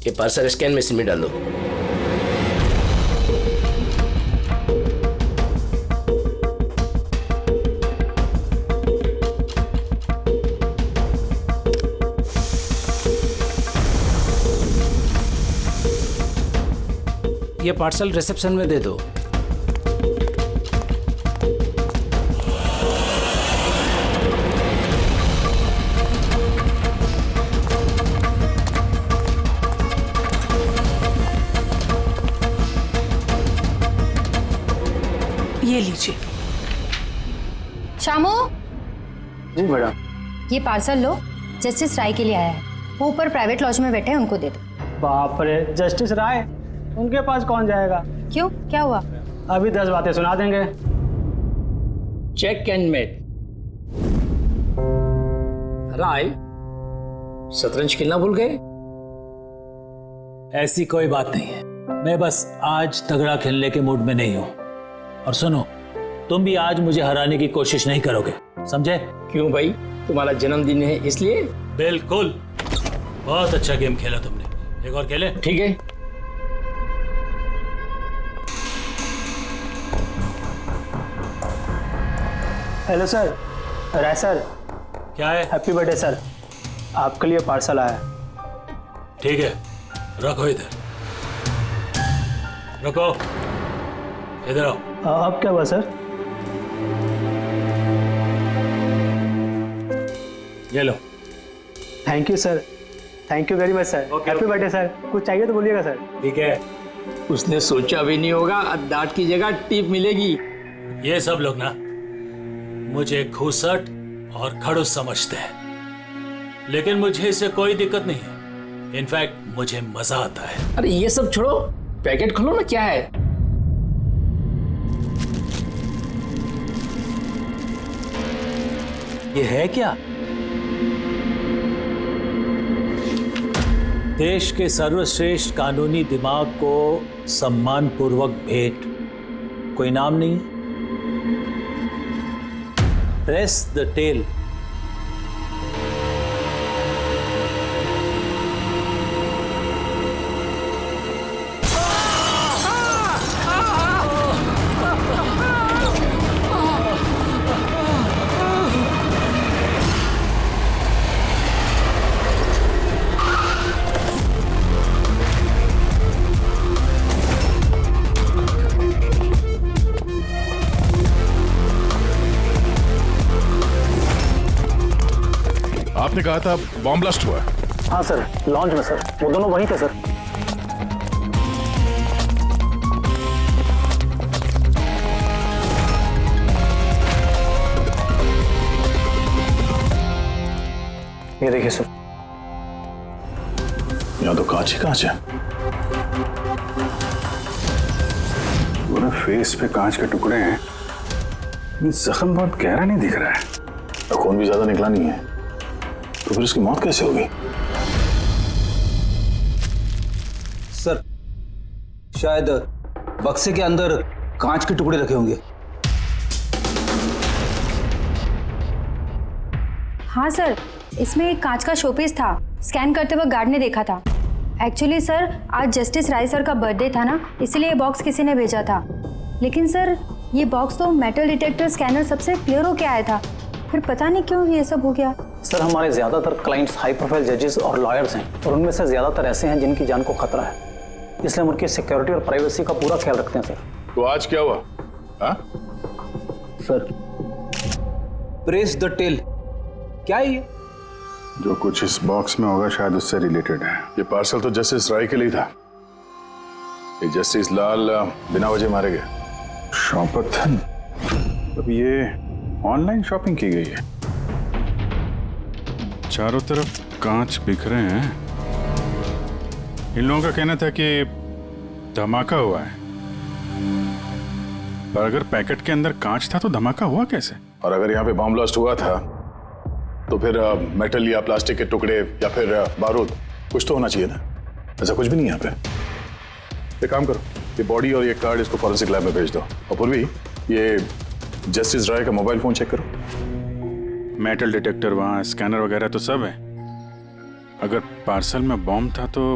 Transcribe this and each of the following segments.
ये parcel scan machine में डालो। ये पार्सल रिसेप्शन में दे दो। ये लीजिए। शामू, जी मैडम। ये पार्सल लो, जस्टिस राय के लिए आया है। वो ऊपर प्राइवेट लॉज में बैठे हैं, उनको दे दो। बाप रे, जस्टिस राय, उनके पास कौन जाएगा? क्यों, क्या हुआ? अभी 10 बातें सुना देंगे। Check and met. राय, शतरंज खेलना भूल गए? ऐसी कोई बात नहीं है, मैं बस आज तगड़ा खेलने के मूड में नहीं हूं। और सुनो, तुम भी आज मुझे हराने की कोशिश नहीं करोगे, समझे? क्यों भाई, तुम्हारा जन्मदिन है इसलिए? बिल्कुल, बहुत अच्छा गेम खेला तुमने। एक और खेले? ठीक है। हेलो सर, राय सर। क्या है? हैप्पी बर्थडे सर, आपके लिए पार्सल आया है। ठीक है, रखो इधर, रखो इधर आओ। अब क्या हुआ सर? ये लो। Thank you sir, thank you very much sir. Happy birthday sir. कुछ चाहिए तो बोलिएगा सर। ठीक है। उसने सोचा भी नहीं होगा डांट की जगह टिप मिलेगी। ये सब लोग ना मुझे घूसट और खड़ूस समझते हैं, लेकिन मुझे इससे कोई दिक्कत नहीं है। इनफैक्ट मुझे मजा आता है। अरे ये सब छोड़ो, पैकेट खोलो ना, क्या है? ये है क्या? देश के सर्वश्रेष्ठ कानूनी दिमाग को सम्मानपूर्वक भेंट। कोई नाम नहीं? Press the tail. आपने कहा था बॉम्ब ब्लास्ट हुआ। हाँ सर, लॉन्च में सर। वो दोनों वहीं थे सर। ये देखिए सर। यहाँ तो कांच ही कांच है। पूरे फेस पे कांच के टुकड़े हैं। जख्म बहुत गहरा नहीं दिख रहा है, खून भी ज्यादा निकला नहीं है, तो फिर इसकी मौत कैसे होगी? सर, शायद बक्से के अंदर कांच के टुकड़े रखे होंगे। हाँ सर, इसमें एक कांच का शोपीस था। स्कैन करते वक्त गार्ड ने देखा था। एक्चुअली सर, आज जस्टिस राय सर का बर्थडे था ना, इसलिए ये बॉक्स किसी ने भेजा था। लेकिन सर, ये बॉक्स तो मेटल डिटेक्टर स्कैनर सबसे क्लियर होके आया था, फिर पता नहीं क्यों ये सब हो गया। सर, हमारे ज्यादातर क्लाइंट्स हाई प्रोफाइल जजेस और लॉयर्स हैं, और उनमें से ज्यादातर ऐसे हैं जिनकी जान को खतरा है, इसलिए हम उनकी सिक्योरिटी और प्राइवेसी का पूरा ख्याल रखते हैं सर। तो आज क्या हुआ? हाँ? सर, प्रेस द टेल, क्या है ये? जो कुछ इस बॉक्स में होगा शायद उससे रिलेटेड है। ये पार्सल तो जस्टिस राय के लिए था। ये जस्टिस लाल बिना वजह मारे गए। शॉपथन, अब ये ऑनलाइन शॉपिंग की गई है। चारों तरफ कांच बिखरे हैं। इन लोगों का कहना था कि धमाका हुआ है, पर अगर पैकेट के अंदर कांच था तो धमाका हुआ कैसे? और अगर यहाँ पे बॉम्ब ब्लास्ट हुआ था तो फिर मेटल या प्लास्टिक के टुकड़े या फिर बारूद, कुछ तो होना चाहिए था। ऐसा कुछ भी नहीं है यहाँ पे। एक काम करो, ये बॉडी और ये कार्ड इसको फॉरेंसिक लैब में भेज दो। और पूर्वी, ये जस्टिस राय का मोबाइल फोन चेक करो। मेटल डिटेक्टर वहाँ, स्कैनर वगैरह तो सब है। अगर पार्सल में बॉम्ब था तो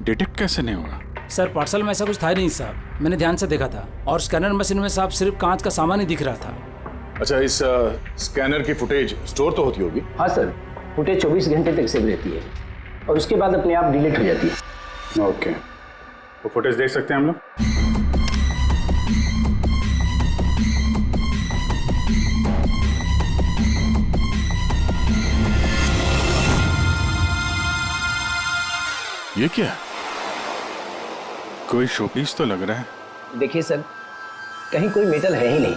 डिटेक्ट कैसे नहीं होगा? सर पार्सल में ऐसा कुछ था ही नहीं साहब, मैंने ध्यान से देखा था और स्कैनर मशीन में साहब सिर्फ कांच का सामान ही दिख रहा था। अच्छा, इस स्कैनर की फुटेज स्टोर तो होती होगी? हाँ सर, फुटेज 24 घंटे तक सेव रहती है और उसके बाद अपने आप डिलीट हो जाती है। ओके, वो फुटेज देख सकते हैं हम लोग? ये क्या? कोई शोपीस तो लग रहा है। देखिए सर, कहीं कोई मेटल है ही नहीं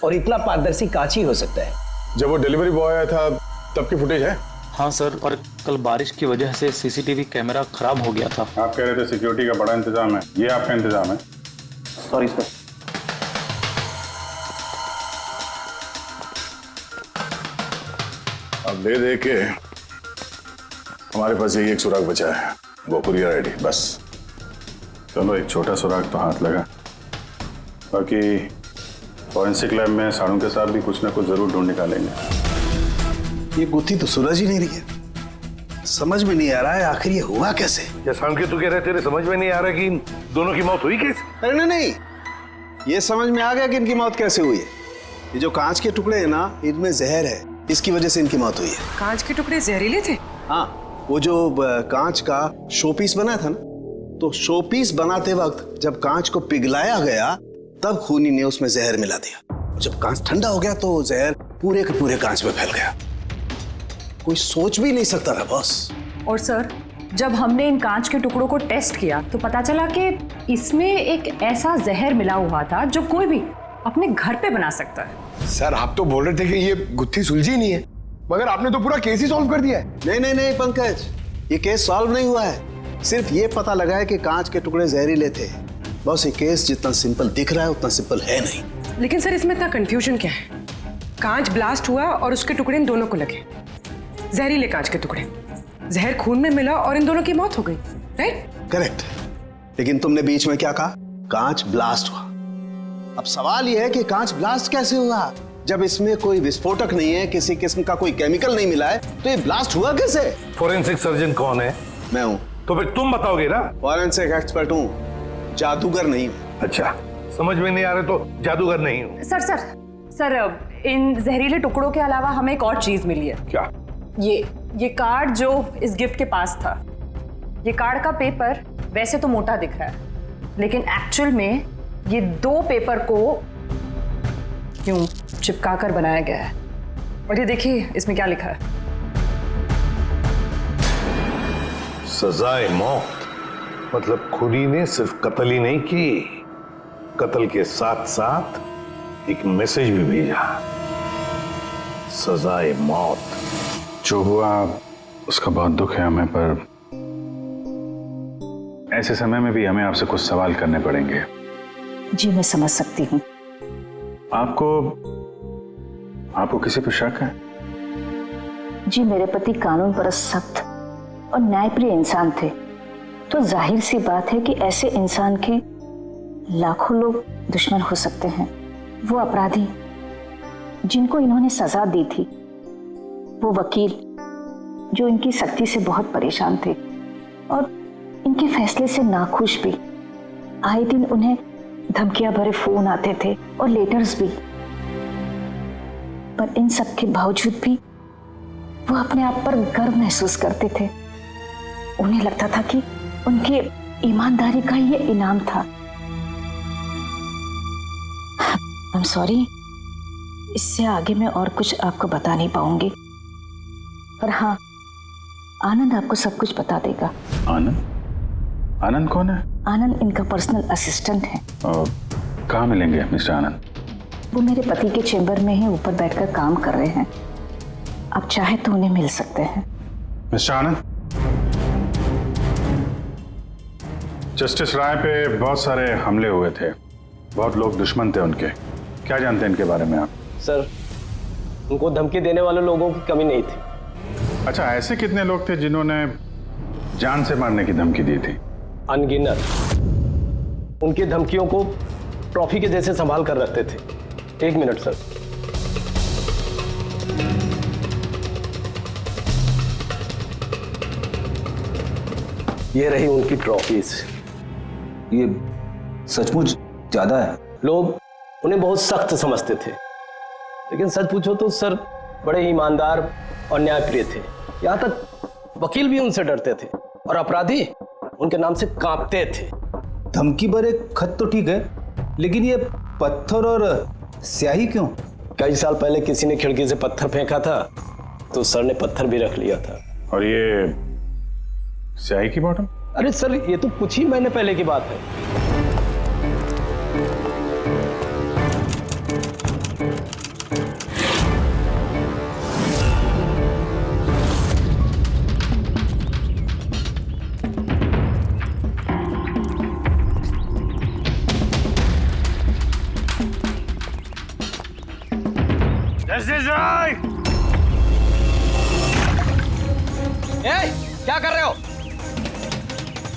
और इतना पारदर्शी कांच ही हो सकता है। जब वो डिलीवरी बॉय आया था तब की फुटेज है? हाँ सर, और कल बारिश की वजह से सीसीटीवी कैमरा खराब हो गया था। आप कह रहे थे सिक्योरिटी का बड़ा इंतजाम है, ये आपका इंतजाम है? Sorry sir. अब ले दे के हमारे पास यही एक सुराग बचा है, वो कुरियर आईडी, बस। चलो, एक छोटा सुराग तो हाथ लगा। बाकी फॉरेंसिक लैब में साड़ों के साथ भी कुछ ना कुछ जरूर ढूंढ निकालेंगे। ये गुत्थी तो सुलझ ही नहीं रही है, समझ में नहीं आ रहा है आखिर ये हुआ कैसे। या सांके तू कह रहे तेरे समझ में नहीं आ रहा कि इन दोनों की मौत हुई कैसे? अरे नहीं, ये समझ में आ गया कि इनकी मौत कैसे हुई है। ये जो कांच के टुकड़े हैं ना, इनमें जहर है, इसकी वजह से इनकी मौत हुई है। कांच के टुकड़े जहरीले थे? हाँ, वो जो कांच का शोपीस बना था ना, तो शोपीस बनाते वक्त जब कांच को पिघलाया गया तब खूनी ने उसमें जहर मिला दिया। जब कांच ठंडा हो गया तो जहर पूरे के पूरे कांच में फैल गया। कोई सोच भी नहीं सकता था बॉस। और सर, जब हमने इन कांच के टुकड़ों को टेस्ट किया तो पता चला कि इसमें एक ऐसा जहर मिला हुआ था जो कोई भी अपने घर पे बना सकता है। सर, आप तो बोल रहे थे कि ये गुत्थी सुलझी नहीं है, मगर आपने तो पूरा केस ही सॉल्व कर दिया है। नहीं नहीं नहीं पंकज, ये केस सॉल्व नहीं हुआ है। सिर्फ ये पता लगा है कि कांच के टुकड़े जहरीले थे। बस ये केस जितना सिंपल दिख रहा है उतना सिंपल है नहीं। लेकिन सर, इसमें इतना कंफ्यूजन क्या है? कांच ब्लास्ट हुआ और उसके टुकड़े इन दोनों को लगे, जहरीले कांच के टुकड़े, जहर खून में मिला और इन दोनों की मौत हो गई, राइट? करेक्ट। लेकिन तुमने बीच में क्या कहा? कांच ब्लास्ट हुआ। अब सवाल यह है कि कांच ब्लास्ट कैसे हुआ? जब इसमें कोई विस्फोटक नहीं है, किसी किस्म का कोई केमिकल नहीं मिला है, तो ये ब्लास्ट हुआ कैसे? फोरेंसिक सर्जन कौन है? मैं हूं। तो फिर तुम बताओगे ना। फॉरेंसिक एक्सपर्ट हूं, जादूगर नहीं हूं। अच्छा, समझ में नहीं आ रहा तो जादूगर नहीं हूं। सर, इन जहरीले टुकड़ों के अलावा हमें एक और चीज मिली है। क्या? ये कार्ड जो इस गिफ्ट के पास था, ये कार्ड का पेपर वैसे तो मोटा दिख रहा है, लेकिन एक्चुअल में ये 2 पेपर को यूं चिपका कर बनाया गया है। और ये देखिए इसमें क्या लिखा है। सजाए मौत, मतलब खूनी ने सिर्फ कत्ल ही नहीं की, कत्ल के साथ साथ एक मैसेज भी भेजा, सजाए मौत। जो हुआ उसका बहुत दुख है हमें, पर ऐसे समय में भी हमें आपसे कुछ सवाल करने पड़ेंगे। जी मैं समझ सकती हूँ। आपको किसी पर शक है? जी मेरे पति कानून पर सख्त और न्यायप्रिय इंसान थे, तो जाहिर सी बात है कि ऐसे इंसान के लाखों लोग दुश्मन हो सकते हैं। वो अपराधी जिनको इन्होंने सजा दी थी, वो वकील जो इनकी सख्ती से बहुत परेशान थे और इनके फैसले से नाखुश भी। आए दिन उन्हें धमकियां भरे फोन आते थे और लेटर्स भी, पर इन सब के बावजूद भी वो अपने आप पर गर्व महसूस करते थे। उन्हें लगता था कि उनके ईमानदारी का ये इनाम था। आई एम सॉरी, इससे आगे मैं और कुछ आपको बता नहीं पाऊंगी, पर हाँ, आनंद आपको सब कुछ बता देगा। आनंद? आनंद कौन है? आनंद इनका पर्सनल असिस्टेंट है। कहाँ मिलेंगे मिस्टर आनंद? वो मेरे पति के चेंबर में ही ऊपर बैठकर काम कर रहे हैं, आप चाहे तो उन्हें मिल सकते हैं। मिस्टर आनंद, जस्टिस राय पे बहुत सारे हमले हुए थे, बहुत लोग दुश्मन थे उनके, क्या जानते हैं इनके बारे में आप? सर, उनको धमकी देने वाले लोगों की कमी नहीं थी। अच्छा, ऐसे कितने लोग थे जिन्होंने जान से मारने की धमकी दी थी? अनगिनत। उनकी धमकियों को ट्रॉफी के जैसे संभाल कर रखते थे। 1 मिनट सर। ये रही उनकी ट्रॉफीज। ये सचमुच ज्यादा है। लोग उन्हें बहुत सख्त समझते थे, लेकिन सच पूछो तो सर बड़े ईमानदार और न्यायप्रिय थे। यहाँ तक वकील भी उनसे डरते थे और अपराधी उनके नाम से कांपते थे। धमकी भरे खत तो ठीक है, लेकिन ये पत्थर और स्याही क्यों? कई साल पहले किसी ने खिड़की से पत्थर फेंका था तो सर ने पत्थर भी रख लिया था। और ये स्याही की बॉटल? अरे सर ये तो कुछ ही महीने पहले की बात है। क्या कर रहे हो?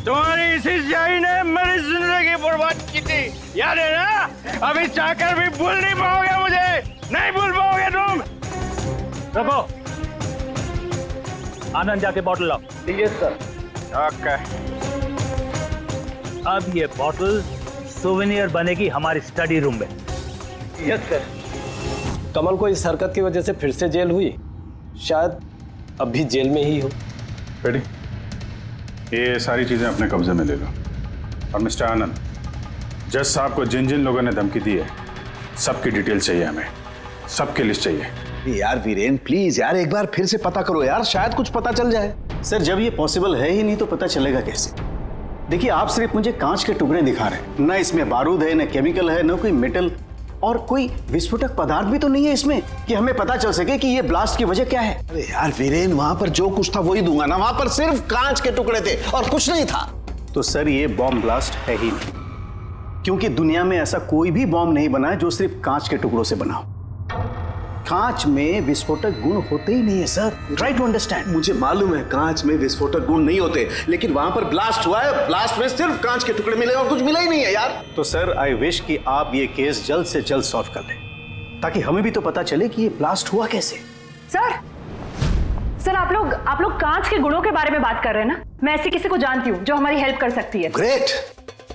तुम्हारी इसी स्याही ने मेरी जिंदगी बर्बाद की थी, याद है ना? अभी चाहकर भी भूल नहीं पाओगे मुझे, नहीं भूल पाओगे तुम। रखो, आनंद जाके बॉटल लाओ। Yes sir. ओके। अब ये बॉटल सोवेनियर बनेगी हमारी स्टडी रूम में। Yes sir. कमल को इस हरकत की वजह से फिर से जेल हुई, शायद अब भी जेल में ही हो। रेडी? ये सारी चीजें अपने कब्जे में ले लो। और मिस्टर आनंद, जज साहब को जिन जिन लोगों ने धमकी दी है सबकी डिटेल चाहिए, हमें सबकी लिस्ट चाहिए। यार वीरेन प्लीज यार एक बार फिर से पता करो यार, शायद कुछ पता चल जाए। सर जब ये पॉसिबल है ही नहीं तो पता चलेगा कैसे? देखिए आप सिर्फ मुझे कांच के टुकड़े दिखा रहे हैं, ना इसमें बारूद है, ना केमिकल है, ना कोई मेटल और कोई विस्फोटक पदार्थ भी तो नहीं है इसमें कि हमें पता चल सके कि ये ब्लास्ट की वजह क्या है। अरे यार वीरेन वहां पर जो कुछ था वही दूंगा ना, वहां पर सिर्फ कांच के टुकड़े थे और कुछ नहीं था। तो सर ये बॉम्ब ब्लास्ट है ही नहीं, क्योंकि दुनिया में ऐसा कोई भी बॉम्ब नहीं बना है जो सिर्फ कांच के टुकड़ों से बना हो। कांच में विस्फोटक गुण होते ही नहीं है सर, ट्राई टू अंडरस्टैंड। मुझे मालूम है कांच में विस्फोटक गुण नहीं होते, लेकिन वहां पर ब्लास्ट हुआ है, ब्लास्ट में सिर्फ कांच के टुकड़े मिले और कुछ मिला ही नहीं है यार। तो सर आई विश कि आप ये केस जल्द से जल्द सॉल्व कर लें, ताकि हमें भी तो पता चले कि ये ब्लास्ट हुआ कैसे। सर आप लोग कांच के गुणों के बारे में बात कर रहे हैं ना? मैं ऐसी किसी को जानती हूँ जो हमारी हेल्प कर सकती है। ग्रेट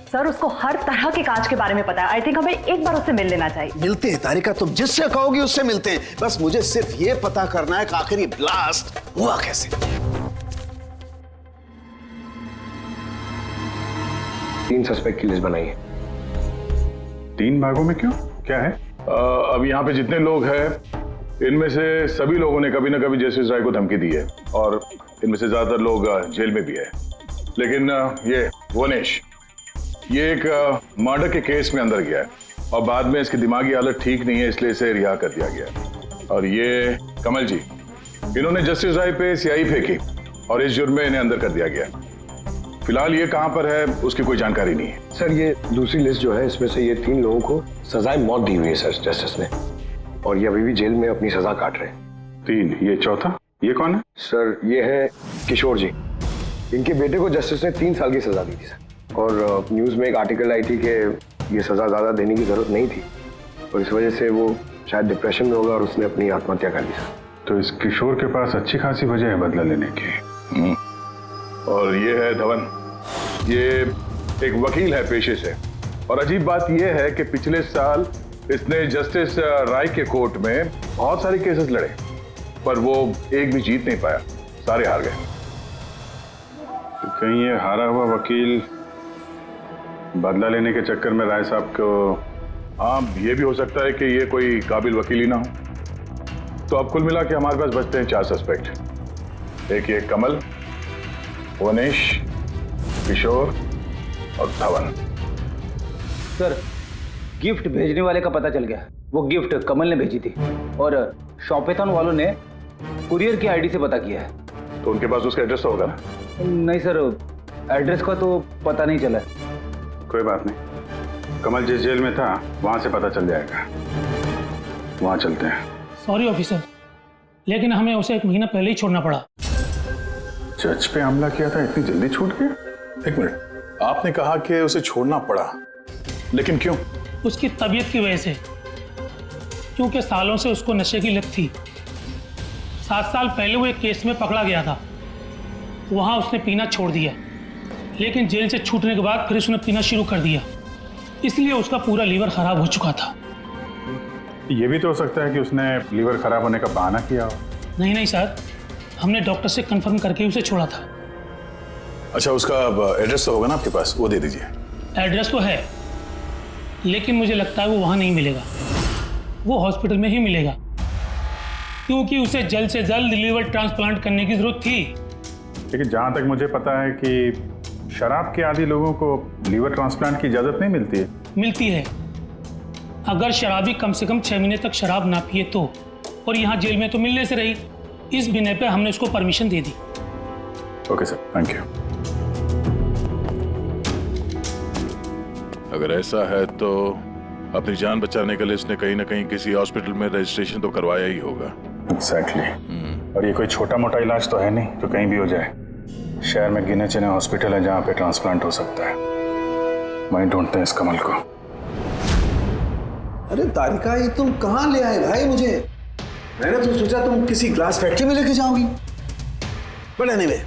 सर, उसको हर तरह के कांच के बारे में पता है। आई थिंक हमें एक बार उससे मिल लेना चाहिए। मिलते हैं तारिका, तुम जिससे कहोगी उससे मिलते हैं। बस मुझे सिर्फ ये पता करना है कि आखिर ये ब्लास्ट हुआ कैसे। 3 सस्पेक्ट की लिस्ट बनाई है। 3 भागों में क्यों? क्या है? अब यहाँ पे जितने लोग हैं इनमें से सभी लोगों ने कभी ना कभी जस्टिस राय को धमकी दी है और इनमें से ज्यादातर लोग जेल में भी है। लेकिन ये वनेश, ये एक मर्डर के केस में अंदर गया है और बाद में इसकी दिमागी हालत ठीक नहीं है, इसलिए इसे रिहा कर दिया गया। और ये कमल जी, इन्होंने जस्टिस राय पे स्याही फेंकी और इस जुर्म में इन्हें अंदर कर दिया गया। फिलहाल ये कहां पर है उसकी कोई जानकारी नहीं है। सर ये दूसरी लिस्ट जो है इसमें से ये 3 लोगों को सजाए मौत दी हुई है सर जस्टिस ने, और ये अभी भी जेल में अपनी सजा काट रहे हैं। 3, ये चौथा, ये कौन है? सर ये है किशोर जी, इनके बेटे को जस्टिस ने 3 साल की सजा दी थी सर, और न्यूज़ में एक आर्टिकल आई थी कि ये सजा ज़्यादा देने की ज़रूरत नहीं थी और इस वजह से वो शायद डिप्रेशन में होगा और उसने अपनी आत्महत्या कर ली सर। तो इस किशोर के पास अच्छी खासी वजह है बदला लेने की। और ये है धवन, ये एक वकील है पेशे से, और अजीब बात यह है कि पिछले साल इसने जस्टिस राय के कोर्ट में बहुत सारे केसेस लड़े पर वो एक भी जीत नहीं पाया, सारे हार गए। तो कहीं ये हारा हुआ वकील बदला लेने के चक्कर में राय साहब को, हाँ ये भी हो सकता है कि ये कोई काबिल वकील ही ना हो। तो अब कुल मिला के हमारे पास बचते हैं 4 सस्पेक्ट, एक ये कमल, वनेश, किशोर और धवन। सर गिफ्ट भेजने वाले का पता चल गया, वो गिफ्ट कमल ने भेजी थी और शॉपेथॉन वालों ने कुरियर की आईडी से पता किया है। तो उनके पास उसका एड्रेस तो होगा ना? नहीं सर, एड्रेस का तो पता नहीं चला। कोई बात नहीं, कमल जिस जेल में था वहां से पता चल जाएगा, वहां चलते हैं। सॉरी ऑफिसर, लेकिन हमें उसे 1 महीना पहले ही छोड़ना पड़ा। जज पे हमला किया था, इतनी जल्दी छूट गया? 1 मिनट, आपने कहा कि उसे छोड़ना पड़ा, लेकिन क्यों? उसकी तबीयत की वजह से, क्योंकि सालों से उसको नशे की लत थी। 7 साल पहले वो एक केस में पकड़ा गया था, वहां उसने पीना छोड़ दिया लेकिन जेल से छूटने के बाद फिर उसने पीना शुरू कर दिया, इसलिए उसका पूरा लीवर खराब हो चुका था। ये भी तो हो सकता है कि उसने लीवर खराब होने का बहाना किया हो। नहीं नहीं सर, हमने डॉक्टर से कंफर्म करके उसे छोड़ा था। अच्छा, उसका एड्रेस तो होगा ना आपके पास, वो दे दीजिए। एड्रेस तो है, लेकिन मुझे लगता है वो वहाँ नहीं मिलेगा, वो हॉस्पिटल में ही मिलेगा, क्योंकि उसे जल्द से जल्द लीवर ट्रांसप्लांट करने की जरूरत थी। लेकिन जहाँ तक मुझे पता है कि शराब के आदी लोगों को लीवर ट्रांसप्लांट की इजाज़त नहीं मिलती है। मिलती है, अगर शराबी कम से कम 6 महीने तक शराब ना पिए तो, और यहाँ जेल में तो मिलने से रही, इस बिना पे हमने उसको permission they the. Okay sir, thank you. अगर ऐसा है तो अपनी जान बचाने के लिए इसने कहीं ना कहीं किसी हॉस्पिटल में रजिस्ट्रेशन तो करवाया ही होगा। एग्जैक्टली। और ये कोई छोटा मोटा इलाज तो है नहीं जो कहीं भी हो जाए। शहर में गिने चुने हॉस्पिटल है जहाँ पे ट्रांसप्लांट हो सकता है। वहीं ढूंढते हैं इस कमल को। अरे तारिका, ये तुम कहाँ ले आए भाई मुझे? मैंने तो सोचा तुम किसी ग्लास फैक्ट्री में लेके जाओगी। बट एनीवे,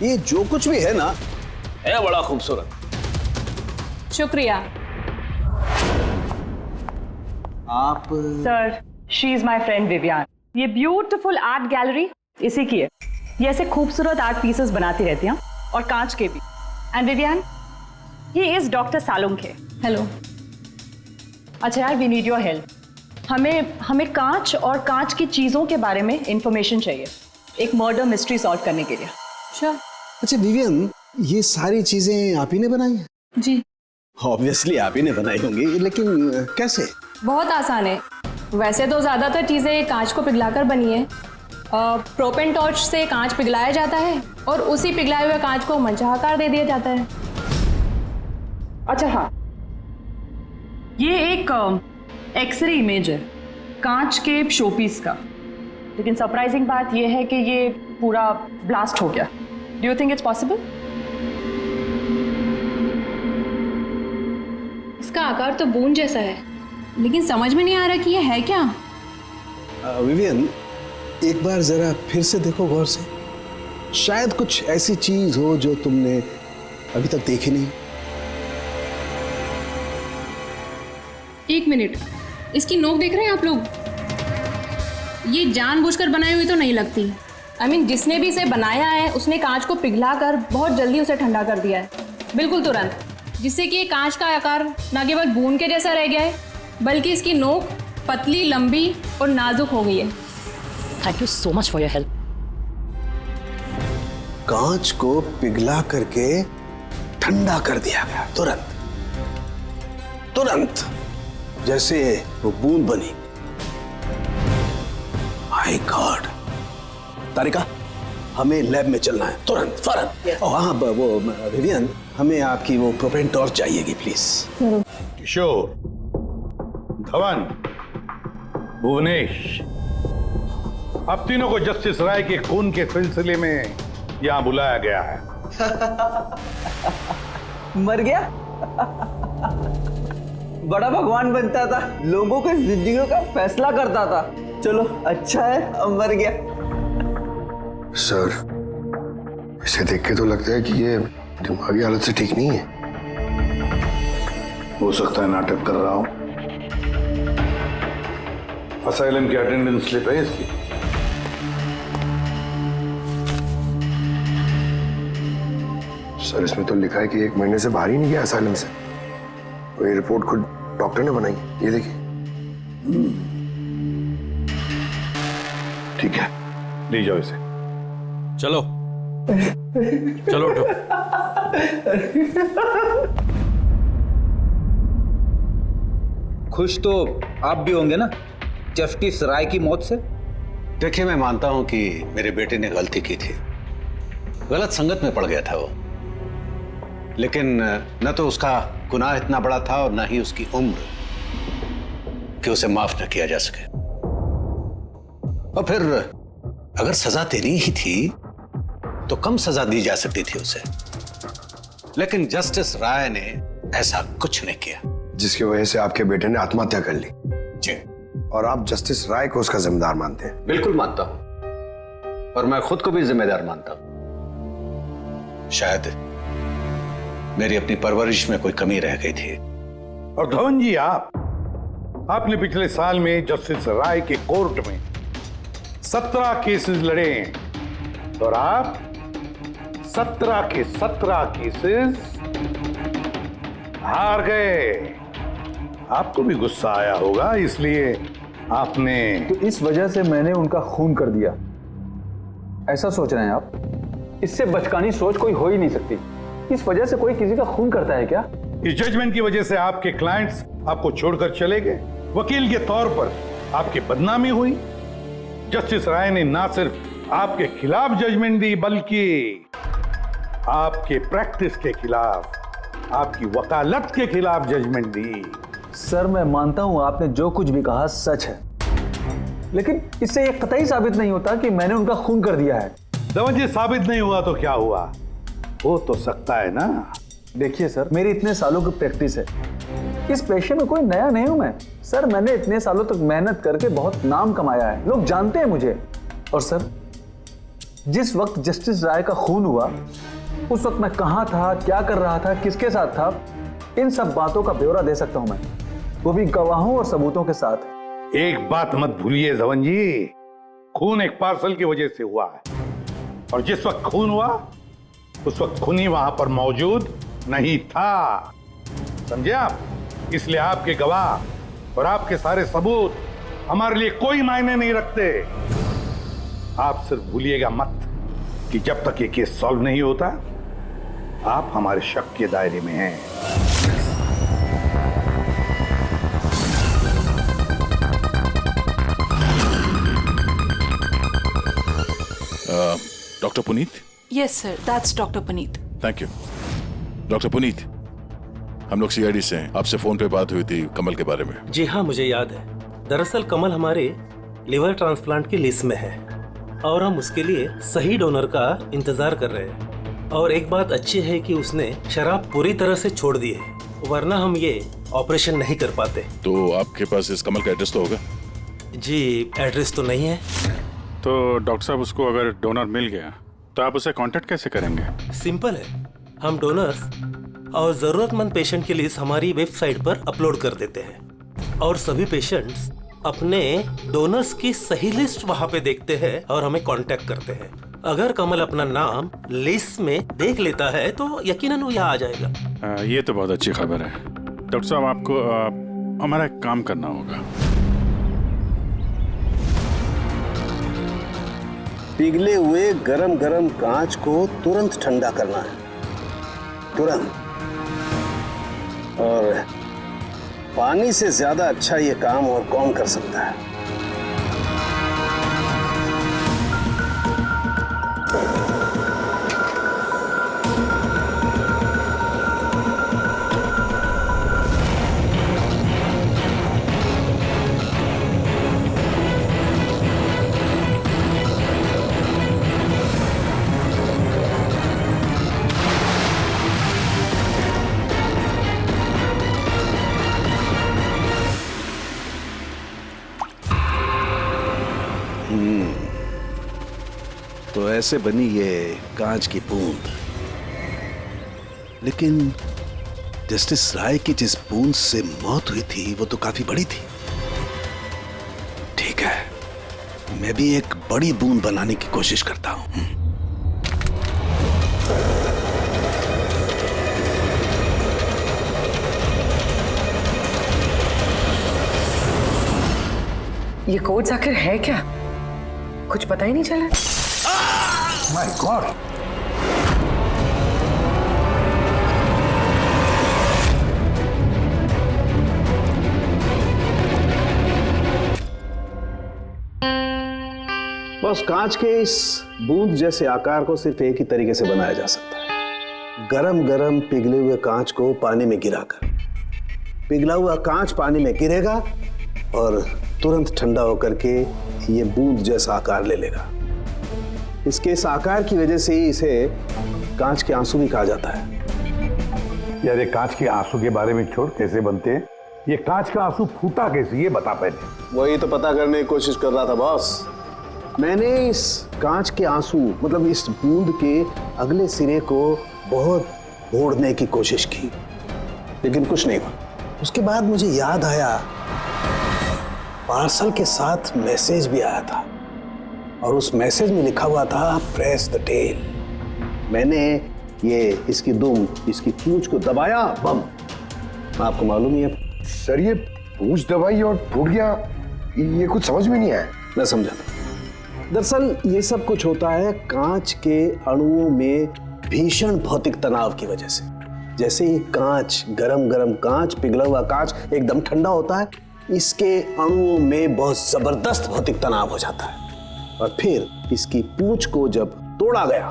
ये जो कुछ भी है ना, है बड़ा खूबसूरत। शुक्रिया आप sir. She is my friend Vivian. ये ब्यूटीफुल आर्ट गैलरी इसी की है। ये ऐसे खूबसूरत आर्ट पीसेस बनाती रहती हैं, और कांच के भी। And Vivian, he is doctor Salunkhe. Hello. अच्छा यार, वी नीड योर हेल्प। हमें कांच और कांच की चीजों के बारे में इंफॉर्मेशन चाहिए, एक मर्डर मिस्ट्री सॉल्व करने के लिए। श्योर। अच्छा विवियन, ये सारी चीजें आप ही ने बनाई हैं? जी। ऑब्वियसली आप ही ने बनाई होंगी, लेकिन कैसे? बहुत आसान है। वैसे तो ज़्यादातर चीज़ें कांच को पिघलाकर बनी है। प्रोपेन टॉर्च से कांच पिघलाया जाता है और उसी पिघलाए हुए कांच को मनचाहा आकार दे दिया जाता है। अच्छा हाँ, ये एक एक्सरे इमेज है कांच के शोपीस का, लेकिन सरप्राइजिंग बात यह है कि ये पूरा ब्लास्ट हो गया। Do you think it's possible? इसका आकार तो बूंद जैसा है, लेकिन समझ में नहीं आ रहा कि ये है क्या। विवियन, एक बार जरा फिर से देखो गौर से। शायद कुछ ऐसी चीज हो जो तुमने अभी तक देखी नहीं। एक मिनट, इसकी नोक देख रहे हैं आप लोग? ये जानबूझकर बनाई हुई तो नहीं लगती। I mean, जिसने भी इसे बनाया है उसने कांच को पिघलाकर बहुत जल्दी उसे ठंडा कर दिया है, बिल्कुल तुरंत, जिससे कि ये कांच का आकार न केवल बूंद के जैसा रह गया है, बल्कि इसकी नोक पतली, लंबी और नाजुक हो गई है। Thank you so much for your help. कांच को पिघला करके ठंडा कर दिया गया, तुरंत तुरंत, जैसे वो बूंद बनी। My God. तारिका, हमें लैब में चलना है तुरंत, फौरन। और हाँ, वो विवियन, हमें आपकी वो प्रोपेन टॉर्च चाहिएगी प्लीज। किशोर, धवन, भुवनेश, अब तीनों को जस्टिस राय के खून के सिलसिले में यहां बुलाया गया है। मर गया? बड़ा भगवान बनता था, लोगों की जिंदगियों का फैसला करता था। चलो अच्छा है, अब मर गया। सर, इसे देख के तो लगता है कि ये दिमागी हालत से ठीक नहीं है। हो सकता है नाटक कर रहा हूं। असाइलम की अटेंडेंस स्लिप है इसकी। सर, इसमें तो लिखा है कि 1 महीने से बाहर ही नहीं गया असाइलम से। और ये रिपोर्ट खुद डॉक्टर ने बनाई है, ये देखिए। ठीक है, ले जाओ इसे। चलो चलो उठो। खुश तो आप भी होंगे ना जस्टिस राय की मौत से? देखिए, मैं मानता हूं कि मेरे बेटे ने गलती की थी, गलत संगत में पड़ गया था वो, लेकिन न तो उसका गुनाह इतना बड़ा था और न ही उसकी उम्र कि उसे माफ न किया जा सके। और फिर अगर सजा देनी ही थी तो कम सजा दी जा सकती थी उसे, लेकिन जस्टिस राय ने ऐसा कुछ नहीं किया, जिसकी वजह से आपके बेटे ने आत्महत्या कर ली। जी। और आप जस्टिस राय को उसका जिम्मेदार मानते हैं? बिल्कुल मानता हूं, और मैं खुद को भी जिम्मेदार मानता हूं। शायद मेरी अपनी परवरिश में कोई कमी रह गई थी। और धवन जी, आपने पिछले साल में जस्टिस राय के कोर्ट में 17 केसेस लड़े हैं और आप 17 के 17 केसेस हार गए। आपको भी गुस्सा आया होगा, इसलिए आपने तो इस वजह से मैंने उनका खून कर दिया, ऐसा सोच रहे हैं आप? इससे बचकानी सोच कोई हो ही नहीं सकती। इस वजह से कोई किसी का खून करता है क्या? इस जजमेंट की वजह से आपके क्लाइंट्स आपको छोड़कर चले गए। वकील के तौर पर आपकी बदनामी हुई। जस्टिस राय ने ना सिर्फ आपके खिलाफ जजमेंट दी, बल्कि आपके प्रैक्टिस के खिलाफ, आपकी वकालत के खिलाफ जजमेंट दी। सर, मैं मानता हूं आपने जो कुछ भी कहा सच है, लेकिन इससे यह कतई साबित नहीं होता कि मैंने उनका खून कर दिया है। धवन जी, साबित नहीं हुआ तो क्या हुआ? हो तो सकता है ना। देखिए सर, मेरी इतने सालों की प्रैक्टिस है, इस पेशे में कोई नया नहीं हूं मैं। सर, मैंने इतने सालों तक मेहनत करके बहुत नाम कमाया है, लोग जानते हैं मुझे। और सर, जिस वक्त जस्टिस राय का खून हुआ, उस वक्त मैं कहां था, क्या कर रहा था, किसके साथ था, इन सब बातों का ब्यौरा दे सकता हूं मैं, वो भी गवाहों और सबूतों के साथ। एक बात मत भूलिए धवन जी, खून एक पार्सल की वजह से हुआ है, और जिस वक्त खून हुआ उस वक्त खूनी वहां पर मौजूद नहीं था, समझे आप? इसलिए आपके गवाह और आपके सारे सबूत हमारे लिए कोई मायने नहीं रखते। आप सिर्फ भूलिएगा मत कि जब तक ये केस सॉल्व नहीं होता, आप हमारे शक के दायरे में हैं। Doctor Puneet? Yes sir, that's doctor Puneet. Thank you. Doctor Puneet, हम लोग सीआईडी से हैं। आपसे फोन पे बात हुई थी कमल के बारे में। जी हाँ, मुझे याद है। दरअसल कमल हमारे लिवर ट्रांसप्लांट की लिस्ट में है और हम उसके लिए सही डोनर का इंतजार कर रहे हैं। और एक बात अच्छी है कि उसने शराब पूरी तरह से छोड़ दी है, वरना हम ये ऑपरेशन नहीं कर पाते। तो आपके पास इस कमल का एड्रेस तो होगा? जी, एड्रेस तो नहीं है। तो डॉक्टर साहब, उसको अगर डोनर मिल गया तो आप उसे कांटेक्ट कैसे करेंगे? सिंपल है, हम डोनर्स और जरूरतमंद पेशेंट की लिस्ट हमारी वेबसाइट पर अपलोड कर देते हैं और सभी पेशेंट्स अपने डोनर्स की सही लिस्ट वहां पे देखते हैं और हमें कांटेक्ट करते हैं। अगर कमल अपना नाम लिस्ट में देख लेता है तो यकीनन वो यहाँ आ जाएगा। ये तो बहुत अच्छी खबर है। डॉक्टर साहब, आपको हमारा एक काम करना होगा। पिघले हुए गरम गरम कांच को तुरंत ठंडा करना है, तुरंत। और पानी से ज्यादा अच्छा ये काम और कौन कर सकता है? तो ऐसे बनी ये कांच की बूंद। लेकिन जस्टिस राय की जिस बूंद से मौत हुई थी वो तो काफी बड़ी थी। ठीक है, मैं भी एक बड़ी बूंद बनाने की कोशिश करता हूं। ये कोड्स आखिर है क्या? कुछ पता ही नहीं चला। My God! बस कांच के इस बूंद जैसे आकार को सिर्फ एक ही तरीके से बनाया जा सकता है, गरम गरम पिघले हुए कांच को पानी में गिराकर। पिघला हुआ कांच पानी में गिरेगा और तुरंत ठंडा होकर के ये बूंद जैसा आकार ले लेगा। इसके इस आकार की वजह से ही इसे कांच के आंसू भी कहा जाता है। यार, ये कांच के आंसू के बारे में छोड़, कैसे बनते हैं? ये कांच का आंसू फूटा कैसे, ये बता पहले। वही तो पता करने की कोशिश कर रहा था बॉस। मैंने इस कांच के आंसू मतलब इस बूंद के अगले सिरे को बहुत मोड़ने की कोशिश की, लेकिन कुछ नहीं हुआ। उसके बाद मुझे याद आया पार्सल के साथ मैसेज भी आया था और उस मैसेज में लिखा हुआ था प्रेस द टेल। मैंने ये इसकी दुम, इसकी पूंछ को दबाया, बम। आपको मालूम ही है सर, ये पूंछ दबाई और फूट गया, ये कुछ समझ में नहीं आया। मैं समझा था। दरअसल ये सब कुछ होता है कांच के अणुओं में भीषण भौतिक तनाव की वजह से। जैसे ही कांच, गरम कांच, पिघला हुआ कांच एकदम ठंडा होता है, इसके अणुओं में बहुत जबरदस्त भौतिक तनाव हो जाता है और फिर इसकी पूंछ को जब तोड़ा गया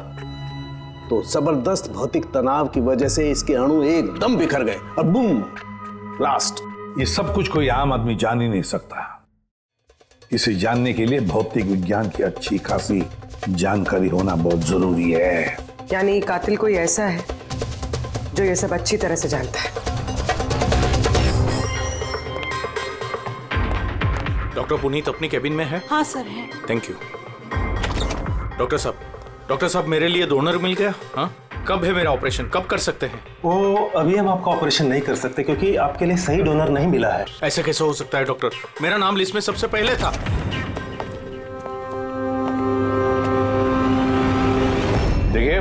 तो जबरदस्त भौतिक तनाव की वजह से इसके अणु एकदम बिखर गए और बूम, ब्लास्ट। ये सब कुछ कोई आम आदमी जान ही नहीं सकता। इसे जानने के लिए भौतिक विज्ञान की अच्छी खासी जानकारी होना बहुत जरूरी है। यानी कातिल कोई ऐसा है जो ये सब अच्छी तरह से जानता है। डॉक्टर पुनीत अपनी केबिन में है? हाँ सर है। Thank you. डॉक्टर साहब मेरे लिए डोनर मिल गया। हाँ, कब है मेरा ऑपरेशन, कब कर सकते हैं? वो अभी हम आपका ऑपरेशन नहीं कर सकते क्योंकि आपके लिए सही डोनर नहीं मिला है। ऐसे कैसे हो सकता है डॉक्टर? मेरा नाम लिस्ट में सबसे पहले था। देखिए,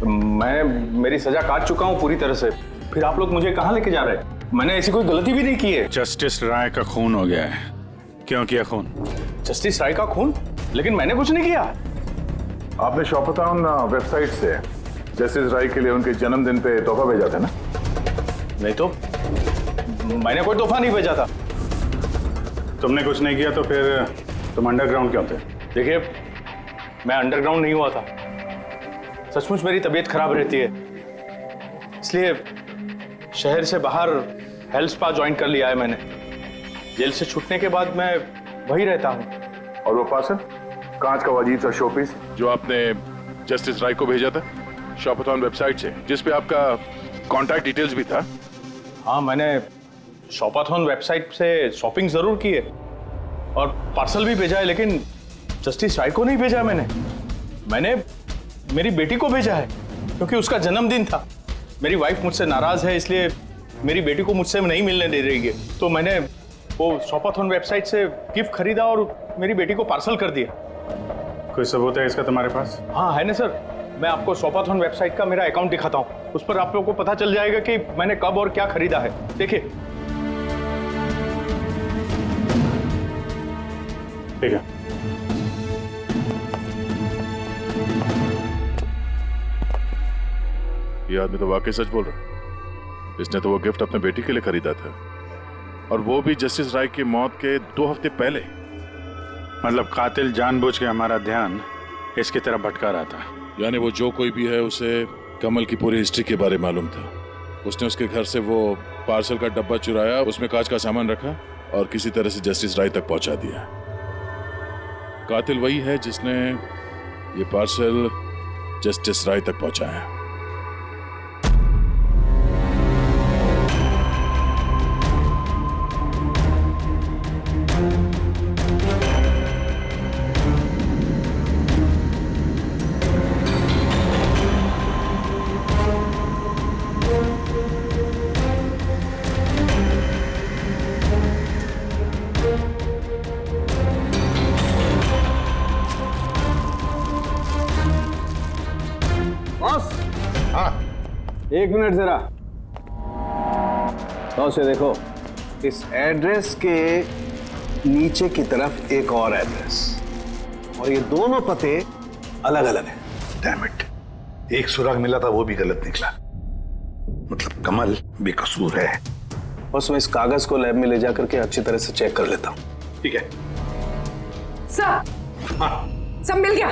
मैं मेरी सजा काट चुका हूँ पूरी तरह से, फिर आप लोग मुझे कहाँ लेके जा रहे हैं? मैंने ऐसी कोई गलती भी नहीं की है। जस्टिस राय का खून हो गया है। क्यों किया खून? जस्टिस राय का खून? लेकिन मैंने कुछ नहीं किया। आपने शॉपथॉन वेबसाइट से जस्टिस राय के लिए उनके जन्मदिन पे तोहफा भेजा था ना? नहीं तो मैंने कोई तोहफा नहीं भेजा था। तुमने कुछ नहीं किया तो फिर तुम अंडरग्राउंड क्यों थे? देखिए, मैं अंडरग्राउंड नहीं हुआ था। सचमुच मेरी तबीयत खराब रहती है, इसलिए शहर से बाहर हेल्थ स्पा ज्वाइन कर लिया है मैंने। जेल से छूटने के बाद मैं वही रहता हूँ। और वो पार्सल, कांच का अजीब सा शोपीस जो आपने जस्टिस राय को भेजा था शॉपथॉन वेबसाइट से, जिसपे आपका कॉन्टैक्ट डिटेल्स भी था। हाँ, मैंने शॉपथॉन वेबसाइट से शॉपिंग जरूर की है और पार्सल भी भेजा है, लेकिन जस्टिस राय को नहीं भेजा। मैंने मेरी बेटी को भेजा है क्योंकि उसका जन्मदिन था। मेरी वाइफ मुझसे नाराज है, इसलिए मेरी बेटी को मुझसे नहीं मिलने दे रही है, तो मैंने वो शॉपथॉन वेबसाइट से गिफ्ट खरीदा और मेरी बेटी को पार्सल कर दिया। कोई सबूत है इसका तुम्हारे पास? हाँ है ना सर, मैं आपको शॉपथॉन वेबसाइट का मेरा अकाउंट दिखाता हूँ। उस पर आप लोगों को पता चल जाएगा कि मैंने कब और क्या खरीदा है। देखिए, ठीक है। ये आदमी तो वाकई सच बोल रहा है। इसने तो वो गिफ्ट अपने बेटी के लिए खरीदा था, और वो भी जस्टिस राय की मौत के 2 हफ्ते पहले। मतलब कातिल जानबूझ के हमारा ध्यान इसकी तरफ भटका रहा था। यानी वो जो कोई भी है, उसे कमल की पूरी हिस्ट्री के बारे में मालूम था। उसने उसके घर से वो पार्सल का डब्बा चुराया, उसमें कांच का सामान रखा और किसी तरह से जस्टिस राय तक पहुंचा दिया। कातिल वही है जिसने ये पार्सल जस्टिस राय तक पहुंचाया। एक मिनट जरा, तो से देखो, इस एड्रेस के नीचे की तरफ एक और एड्रेस, और ये दोनों पते अलग अलग हैं। डैम इट, एक सुराग मिला था वो भी गलत निकला। मतलब कमल बेकसूर है। बस मैं इस कागज को लैब में ले जाकर के अच्छी तरह से चेक कर लेता हूँ। ठीक है सर। सब मिल गया।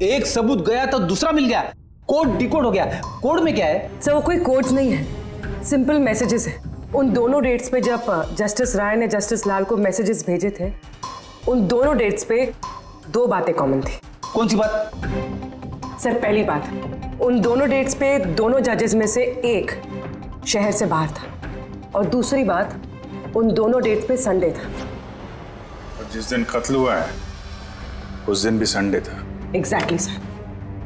एक सबूत गया तो दूसरा मिल गया। कोड डिकोड हो गया। कोड में क्या है? सर वो कोई कोड्स नहीं है, सिंपल मैसेजेस है। उन दोनों डेट्स पे जब जस्टिस राय ने जस्टिस लाल को मैसेजेस भेजे थे, उन दोनों डेट्स पे 2 बातें कॉमन थी। कौन सी बात? सर पहली बात, उन दोनों डेट्स पे दोनों जजेस में से एक शहर से बाहर था, और दूसरी बात, उन दोनों डेट्स पे संडे था। और जिस दिन कत्ल हुआ है उस दिन भी संडे था। Exactly sir.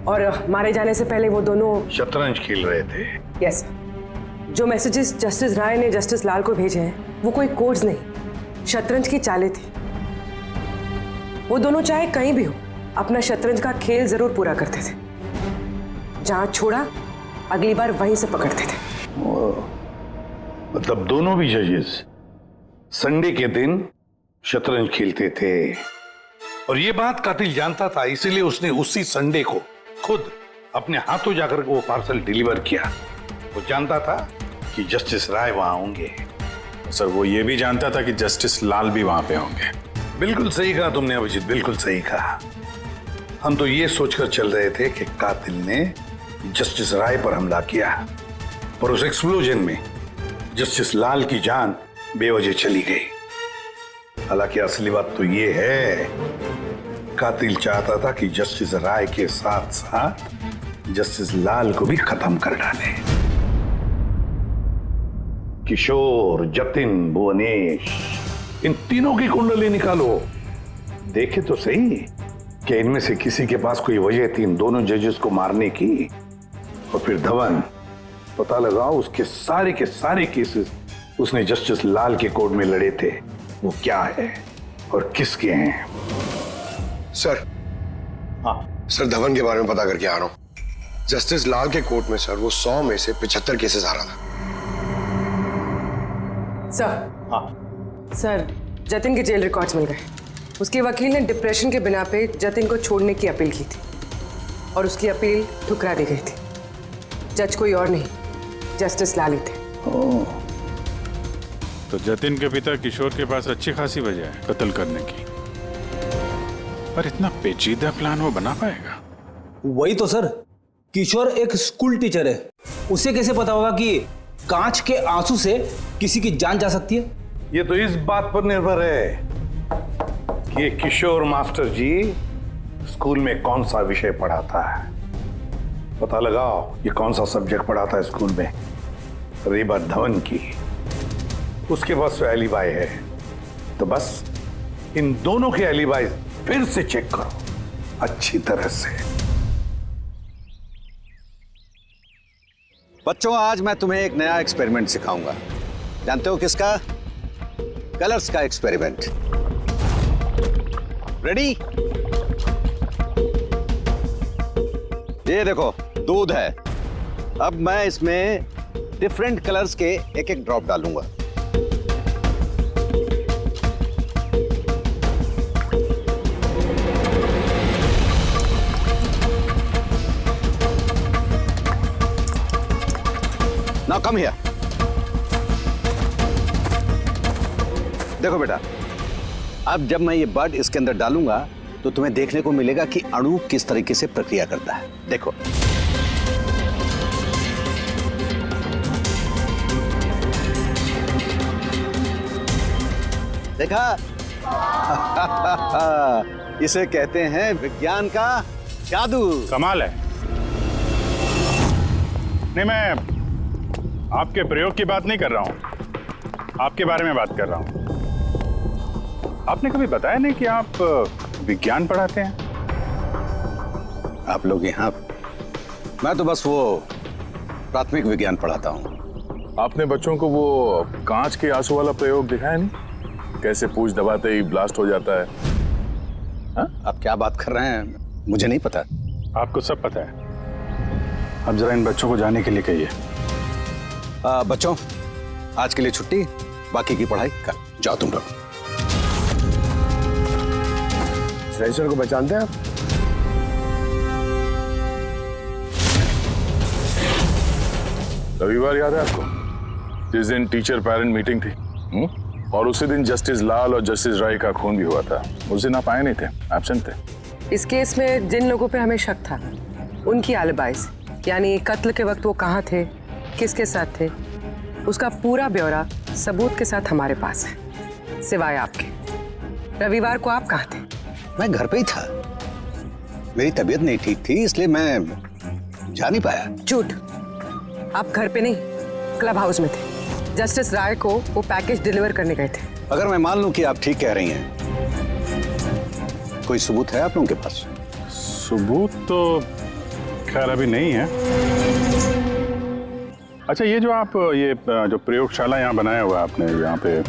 और मारे जाने से पहले वो दोनों शतरंज खेल रहे थे। यस, जो मैसेजेस जस्टिस राय ने जस्टिस लाल को भेजे हैं वो कोई कोड्स नहीं, शतरंज की चालें थी। वो दोनों चाहे कहीं भी हो अपना शतरंज का खेल जरूर पूरा करते थे। जहां छोड़ा अगली बार वहीं से पकड़ते थे। मतलब दोनों भी जजेस संडे के दिन शतरंज खेलते थे और ये बात कातिल जानता था, इसीलिए उसने उसी संडे को खुद अपने हाथों जाकर वो पार्सल डिलीवर किया। वो जानता था कि जस्टिस राय वहां होंगे। सर वो ये भी जानता था कि जस्टिस लाल भी वहां पे होंगे। बिल्कुल सही कहा तुमने अभिजीत, बिल्कुल सही कहा। हम तो ये सोचकर चल रहे थे कि कातिल ने जस्टिस राय पर हमला किया, पर उस एक्सप्लोजन में जस्टिस लाल की जान बेवजह चली गई। हालांकि असली बात तो ये है, कातिल चाहता था कि जस्टिस राय के साथ साथ जस्टिस लाल को भी खत्म कर डाले। किशोर, जतिन, भुवनेश, इन तीनों की कुंडली निकालो, देखे तो सही कि इनमें से किसी के पास कोई वजह थी इन दोनों जजेस को मारने की। और फिर धवन, पता लगाओ उसके सारे के सारे केसेस उसने जस्टिस लाल के कोर्ट में लड़े थे, वो क्या है और किसके हैं। सर, हाँ सर, धवन के बारे में पता करके आ रहा हूं। जस्टिस लाल के कोर्ट में सर वो 100 में से 75 केसेस आ रहा था। सर, हाँ सर, जतिन के जेल रिकॉर्ड्स मिल गए। उसके वकील ने डिप्रेशन के बिना पे जतिन को छोड़ने की अपील की थी और उसकी अपील ठुकरा दी गई थी। जज कोई और नहीं, जस्टिस लाल ही थे। तो जतिन के पिता किशोर के पास अच्छी खासी वजह है कत्ल करने की, पर इतना पेचीदा प्लान वो बना पाएगा? वही तो सर, किशोर एक स्कूल टीचर है, उसे कैसे पता होगा कि कांच के आंसू से किसी की जान जा सकती है? ये तो इस बात पर निर्भर है कि ये किशोर मास्टर जी स्कूल में कौन सा विषय पढ़ाता है। पता लगाओ ये कौन सा सब्जेक्ट पढ़ाता है स्कूल में। रेबा धवन की, उसके पास तो एलिबाई है, तो बस इन दोनों के एलिबाई फिर से चेक करो अच्छी तरह से। बच्चों, आज मैं तुम्हें एक नया एक्सपेरिमेंट सिखाऊंगा। जानते हो किसका? कलर्स का एक्सपेरिमेंट। रेडी? ये देखो, दूध है। अब मैं इसमें डिफरेंट कलर्स के एक एक ड्रॉप डालूंगा। Now come here. देखो बेटा, अब जब मैं ये बर्ड इसके अंदर डालूंगा तो तुम्हें देखने को मिलेगा कि अणु किस तरीके से प्रक्रिया करता है। देखो, देखा? इसे कहते हैं विज्ञान का जादू। कमाल है। नहीं, मैं आपके प्रयोग की बात नहीं कर रहा हूं, आपके बारे में बात कर रहा हूं। आपने कभी बताया नहीं कि आप विज्ञान पढ़ाते हैं? आप लोग यहाँ? मैं तो बस वो प्राथमिक विज्ञान पढ़ाता हूँ। आपने बच्चों को वो कांच के आंसू वाला प्रयोग दिखाया नहीं? कैसे पूछ दबाते ही ब्लास्ट हो जाता है। हाँ? आप क्या बात कर रहे हैं? मुझे नहीं पता। आपको सब पता है। अब जरा इन बच्चों को जाने के लिए कहिए। बच्चों, आज के लिए छुट्टी, बाकी की पढ़ाई कल। जाओ तुम लोग। सर को पहचानते हैं आप? रविवार याद है आपको, जिस दिन टीचर पेरेंट मीटिंग थी? और उसी दिन जस्टिस लाल और जस्टिस राय का खून भी हुआ था। उस दिन आप आए नहीं थे, एब्सेंट थे। इस केस में जिन लोगों पे हमें शक था उनकी एलिबाइज, यानी कत्ल के वक्त वो कहाँ थे, किसके साथ थे, उसका पूरा ब्यौरा सबूत के साथ हमारे पास है, सिवाय आपके। रविवार को आप कहाँ थे? मैं घर पे ही था। मेरी तबीयत नहीं ठीक थी, इसलिए मैं जा नहीं पाया। झूठ, आप घर पे नहीं, क्लब हाउस में थे। जस्टिस राय को वो पैकेज डिलीवर करने गए थे। अगर मैं मान लूं कि आप ठीक कह रही हैं, कोई सबूत है आप लोगों के पास? सबूत तो खैर अभी नहीं है। अच्छा, ये जो आप ये जो प्रयोगशाला यहाँ बनाया हुआ है आपने, यहाँ पे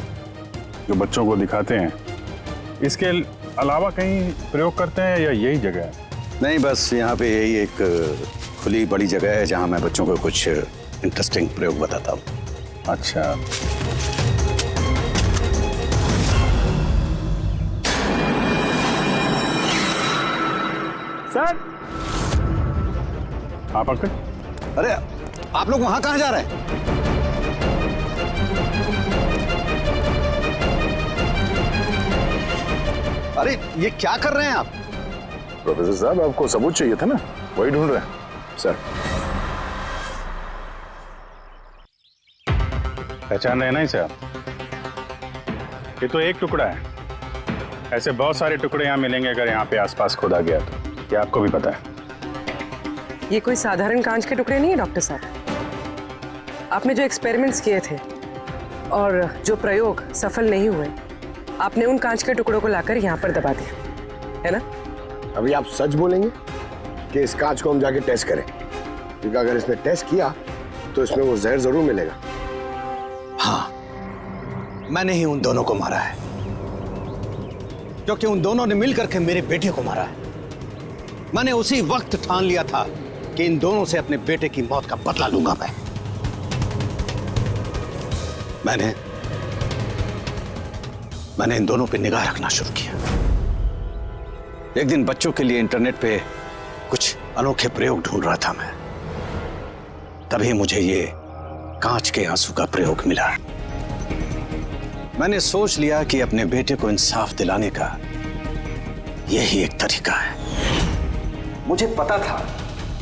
जो बच्चों को दिखाते हैं, इसके अलावा कहीं प्रयोग करते हैं या यही जगह है? नहीं, बस यहाँ पे यही एक खुली बड़ी जगह है जहाँ मैं बच्चों को कुछ इंटरेस्टिंग प्रयोग बताता हूँ। अच्छा, सर आप अंकल, अरे आप लोग वहां कहाँ जा रहे हैं? अरे ये क्या कर रहे हैं आप? प्रोफेसर साहब, आपको सबूत चाहिए था ना, वही ढूंढ रहे हैं। सर, पहचान रहे ना इसे आप? ये तो एक टुकड़ा है, ऐसे बहुत सारे टुकड़े यहाँ मिलेंगे अगर यहाँ पे आसपास खोदा गया तो। क्या आपको भी पता है? ये कोई साधारण कांच के टुकड़े नहीं है डॉक्टर साहब। आपने जो एक्सपेरिमेंट्स किए थे और जो प्रयोग सफल नहीं हुए, आपने उन कांच के टुकड़ों को लाकर यहाँ पर दबा दिया, है ना? अभी आप सच बोलेंगे कि इस कांच को हम जाके टेस्ट करें? क्योंकि अगर इसने टेस्ट किया तो इसमें वो जहर जरूर मिलेगा। हाँ, मैंने ही उन दोनों को मारा है, क्योंकि उन दोनों ने मिलकर के मेरे बेटे को मारा है। मैंने उसी वक्त ठान लिया था कि इन दोनों से अपने बेटे की मौत का बदला लूंगा मैं। मैंने इन दोनों पे निगाह रखना शुरू किया। एक दिन बच्चों के लिए इंटरनेट पे कुछ अनोखे प्रयोग ढूंढ रहा था मैं, तभी मुझे ये कांच के आंसू का प्रयोग मिला। मैंने सोच लिया कि अपने बेटे को इंसाफ दिलाने का यही एक तरीका है। मुझे पता था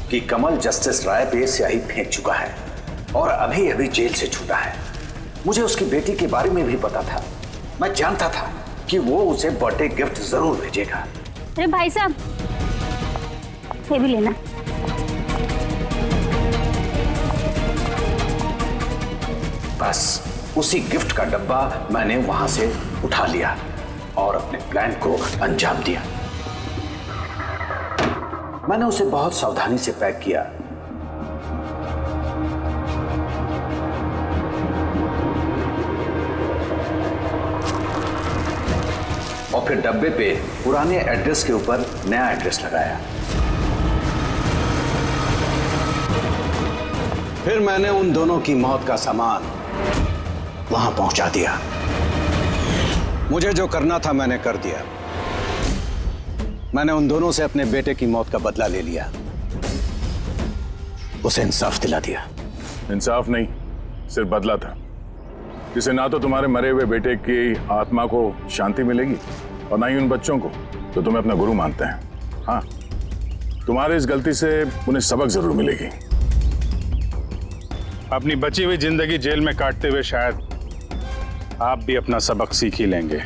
कि कमल जस्टिस राय पे स्याही फेंक चुका है और अभी अभी जेल से छूटा है। मुझे उसकी बेटी के बारे में भी पता था। मैं जानता था कि वो उसे बर्थडे गिफ्ट जरूर भेजेगा। अरे भाई साहब, ये भी लेना। बस उसी गिफ्ट का डब्बा मैंने वहां से उठा लिया और अपने प्लान को अंजाम दिया। मैंने उसे बहुत सावधानी से पैक किया। और फिर डब्बे पे पुराने एड्रेस के ऊपर नया एड्रेस लगाया। फिर मैंने उन दोनों की मौत का सामान वहां पहुंचा दिया। मुझे जो करना था मैंने कर दिया। मैंने उन दोनों से अपने बेटे की मौत का बदला ले लिया, उसे इंसाफ दिला दिया। इंसाफ नहीं, सिर्फ बदला था, जिससे ना तो तुम्हारे मरे हुए बेटे की आत्मा को शांति मिलेगी और ना ही उन बच्चों को जो तुम्हें अपना गुरु मानते हैं। हाँ, तुम्हारी इस गलती से उन्हें सबक जरूर मिलेगी। अपनी बची हुई जिंदगी जेल में काटते हुए शायद आप भी अपना सबक सीख ही लेंगे।